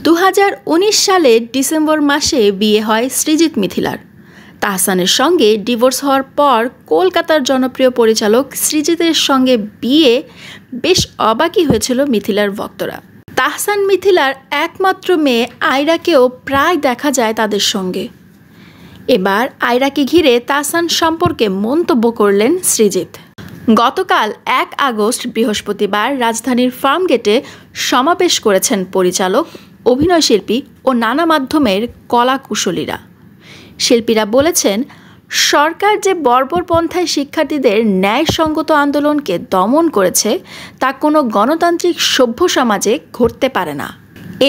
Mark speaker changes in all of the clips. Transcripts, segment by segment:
Speaker 1: 2019 সালের ডিসেম্বর মাসে বিয়ে হয় সৃজিত মিথিলার। তাহসানের সঙ্গে ডিভোর্স হওয়ার পর কলকাতার জনপ্রিয় পরিচালক সৃজিতের সঙ্গে বিয়ে বেশ অবাকই হয়েছিল মিথিলার ভক্তরা। তাহসান মিথিলার একমাত্র মেয়ে আয়রাকেও প্রায় দেখা যায় তাদের সঙ্গে। এবার আয়রাকে ঘিরে তাহসান সম্পর্কে মন্তব্য করলেন সৃজিত। গতকাল 1 আগস্ট বৃহস্পতিবার রাজধানীর ফার্মগেটে সমাবেশ করেছেন পরিচালক, অভিনয়শিল্পী ও নানা মাধ্যমের কলাকুশলীরা। শিল্পীরা বলেছেন, সরকার যে বর্বরপন্থায় শিক্ষার্থীদের ন্যায়সঙ্গত আন্দোলনকে দমন করেছে তা কোনো গণতান্ত্রিক সভ্য সমাজে ঘটতে পারে না।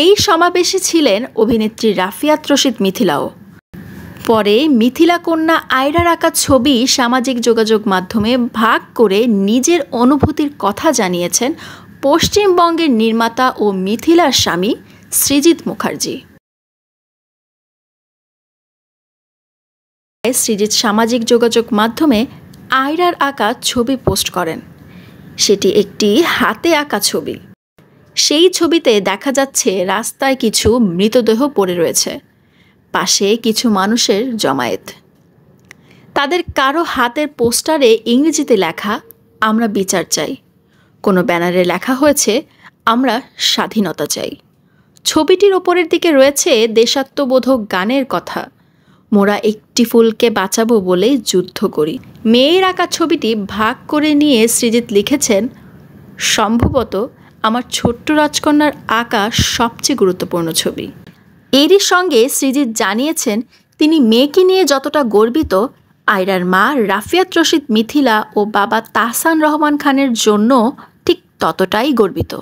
Speaker 1: এই সমাবেশে ছিলেন অভিনেত্রী রাফিয়াত রশিদ মিথিলাও। পরে মিথিলা কন্যা আয়রার আঁকা ছবি সামাজিক যোগাযোগ মাধ্যমে ভাগ করে নিজের অনুভূতির কথা জানিয়েছেন পশ্চিমবঙ্গের নির্মাতা ও মিথিলার স্বামী সৃজিত মুখার্জি। সৃজিত সামাজিক যোগাযোগ মাধ্যমে আয়রার আঁকা ছবি পোস্ট করেন। সেটি একটি হাতে আঁকা ছবি। সেই ছবিতে দেখা যাচ্ছে রাস্তায় কিছু মৃতদেহ পড়ে রয়েছে, পাশে কিছু মানুষের জমায়েত। তাদের কারো হাতের পোস্টারে ইংরেজিতে লেখা, আমরা বিচার চাই। কোনো ব্যানারে লেখা হয়েছে, আমরা স্বাধীনতা চাই। ছবিটির ওপরের দিকে রয়েছে দেশাত্মবোধক গানের কথা, মোরা একটি ফুলকে বাঁচাবো বলে যুদ্ধ করি। মেয়ের আঁকা ছবিটি ভাগ করে নিয়ে সৃজিত লিখেছেন, সম্ভবত আমার ছোট্ট রাজকন্যার আঁকা সবচেয়ে গুরুত্বপূর্ণ ছবি। এরই সঙ্গে সৃজিত জানিয়েছেন, তিনি মেয়েকে নিয়ে যতটা গর্বিত, আয়রার মা রাফিয়াত রশিদ মিথিলা ও বাবা তাহসান রহমান খানের জন্য ঠিক ততটাই গর্বিত।